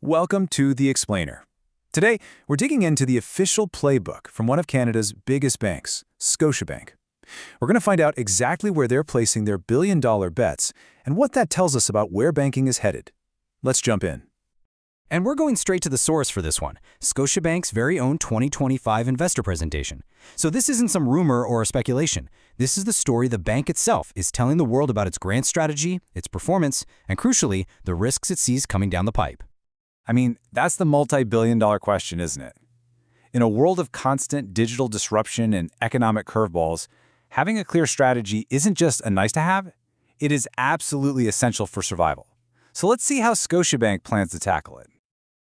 Welcome to The Explainer. Today, we're digging into the official playbook from one of Canada's biggest banks, Scotiabank. We're going to find out exactly where they're placing their billion-dollar bets and what that tells us about where banking is headed. Let's jump in. And we're going straight to the source for this one, Scotiabank's very own 2025 investor presentation. So this isn't some rumor or speculation. This is the story the bank itself is telling the world about its grant strategy, its performance, and crucially, the risks it sees coming down the pipe. I mean, that's the multi-billion-dollar question, isn't it? In a world of constant digital disruption and economic curveballs, having a clear strategy isn't just a nice-to-have, it is absolutely essential for survival. So let's see how Scotiabank plans to tackle it.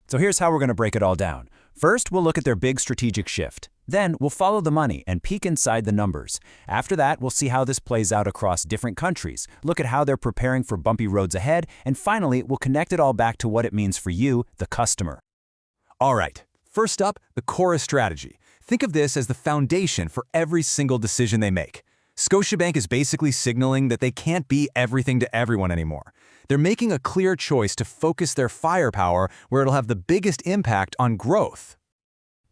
So here's how we're going to break it all down. First, we'll look at their big strategic shift. Then, we'll follow the money and peek inside the numbers. After that, we'll see how this plays out across different countries, look at how they're preparing for bumpy roads ahead, and finally, we'll connect it all back to what it means for you, the customer. All right, first up, the core strategy. Think of this as the foundation for every single decision they make. Scotiabank is basically signaling that they can't be everything to everyone anymore. They're making a clear choice to focus their firepower where it'll have the biggest impact on growth.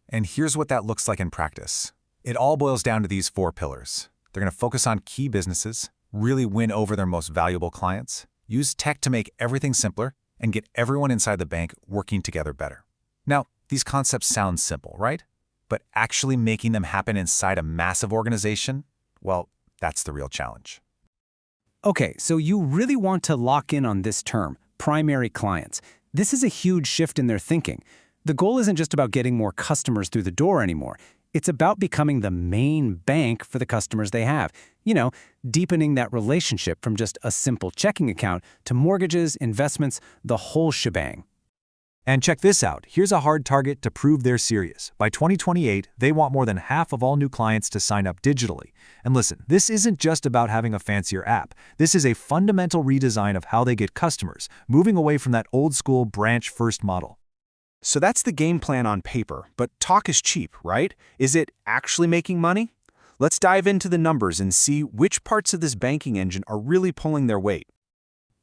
And here's what that looks like in practice. It all boils down to these four pillars. They're going to focus on key businesses, really win over their most valuable clients, use tech to make everything simpler, and get everyone inside the bank working together better. Now, these concepts sound simple, right? But actually making them happen inside a massive organization, well, that's the real challenge. Okay, so you really want to lock in on this term, primary clients. This is a huge shift in their thinking. The goal isn't just about getting more customers through the door anymore. It's about becoming the main bank for the customers they have. You know, deepening that relationship from just a simple checking account to mortgages, investments, the whole shebang. And check this out. Here's a hard target to prove they're serious. By 2028, they want more than half of all new clients to sign up digitally. And listen, this isn't just about having a fancier app. This is a fundamental redesign of how they get customers, moving away from that old-school branch-first model. So that's the game plan on paper, but talk is cheap, right? Is it actually making money? Let's dive into the numbers and see which parts of this banking engine are really pulling their weight.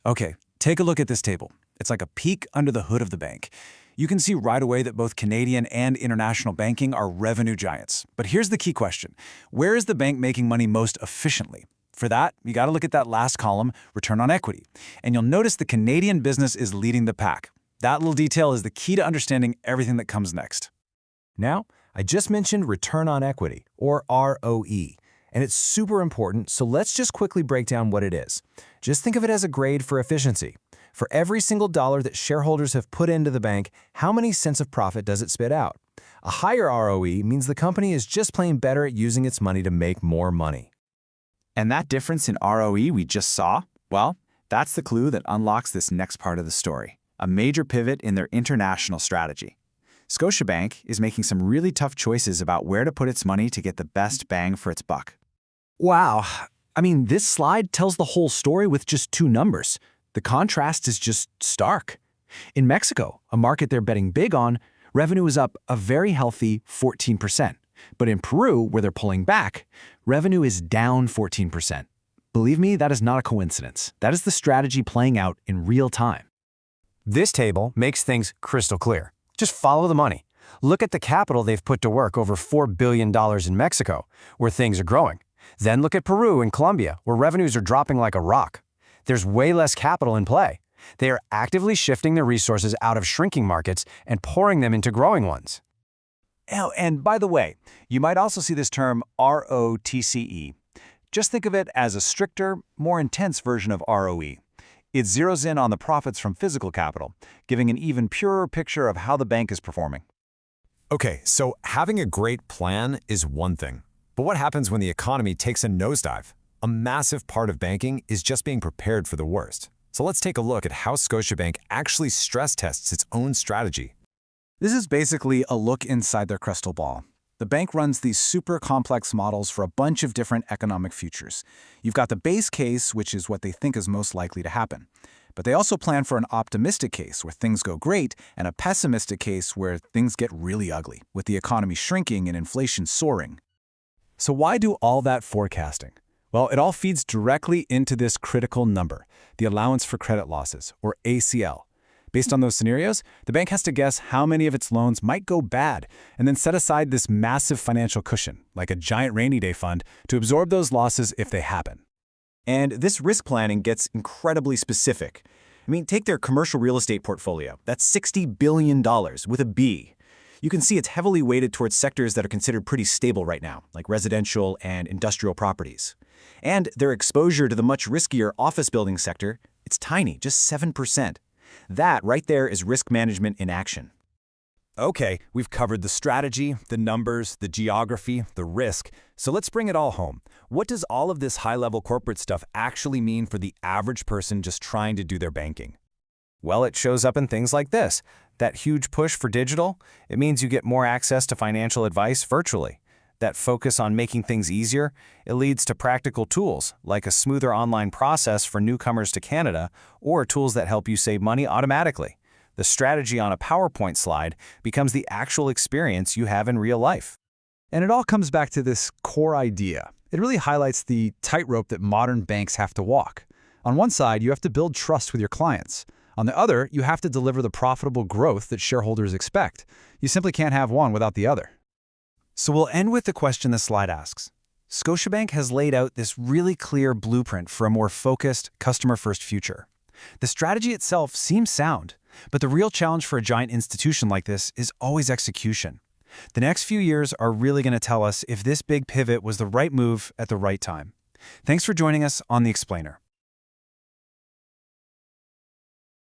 Okay, take a look at this table. It's like a peek under the hood of the bank. You can see right away that both Canadian and international banking are revenue giants. But here's the key question. Where is the bank making money most efficiently? For that, you got to look at that last column, return on equity. And you'll notice the Canadian business is leading the pack. That little detail is the key to understanding everything that comes next. Now, I just mentioned return on equity, or ROE, and it's super important, so let's just quickly break down what it is. Just think of it as a grade for efficiency. For every single dollar that shareholders have put into the bank, how many cents of profit does it spit out? A higher ROE means the company is just plain better at using its money to make more money. And that difference in ROE we just saw, well, that's the clue that unlocks this next part of the story. A major pivot in their international strategy. Scotiabank is making some really tough choices about where to put its money to get the best bang for its buck. Wow, I mean, this slide tells the whole story with just two numbers. The contrast is just stark. In Mexico, a market they're betting big on, revenue is up a very healthy 14%. But in Peru, where they're pulling back, revenue is down 14%. Believe me, that is not a coincidence. That is the strategy playing out in real time. This table makes things crystal clear. Just follow the money. Look at the capital they've put to work, over $4 billion in Mexico, where things are growing. Then look at Peru and Colombia, where revenues are dropping like a rock. There's way less capital in play. They are actively shifting their resources out of shrinking markets and pouring them into growing ones. Oh, and by the way, you might also see this term ROTCE. Just think of it as a stricter, more intense version of ROE. It zeroes in on the profits from physical capital, giving an even purer picture of how the bank is performing. Okay, so having a great plan is one thing. But what happens when the economy takes a nosedive? A massive part of banking is just being prepared for the worst. So let's take a look at how Scotiabank actually stress tests its own strategy. This is basically a look inside their crystal ball. The bank runs these super complex models for a bunch of different economic futures. You've got the base case, which is what they think is most likely to happen. But they also plan for an optimistic case where things go great and a pessimistic case where things get really ugly, with the economy shrinking and inflation soaring. So why do all that forecasting? Well, it all feeds directly into this critical number, the allowance for credit losses, or ACL. Based on those scenarios, the bank has to guess how many of its loans might go bad and then set aside this massive financial cushion, like a giant rainy day fund, to absorb those losses if they happen. And this risk planning gets incredibly specific. I mean, take their commercial real estate portfolio. That's $60 billion with a B. You can see it's heavily weighted towards sectors that are considered pretty stable right now, like residential and industrial properties. And their exposure to the much riskier office building sector, it's tiny, just 7%. That right there is risk management in action. Okay, we've covered the strategy, the numbers, the geography, the risk. So let's bring it all home. What does all of this high-level corporate stuff actually mean for the average person just trying to do their banking? Well, it shows up in things like this. That huge push for digital, it means you get more access to financial advice virtually. That focus on making things easier, it leads to practical tools, like a smoother online process for newcomers to Canada, or tools that help you save money automatically. The strategy on a PowerPoint slide becomes the actual experience you have in real life. And it all comes back to this core idea. It really highlights the tightrope that modern banks have to walk. On one side, you have to build trust with your clients. On the other, you have to deliver the profitable growth that shareholders expect. You simply can't have one without the other. So we'll end with the question the slide asks. Scotiabank has laid out this really clear blueprint for a more focused, customer-first future. The strategy itself seems sound, but the real challenge for a giant institution like this is always execution. The next few years are really going to tell us if this big pivot was the right move at the right time. Thanks for joining us on The Explainer.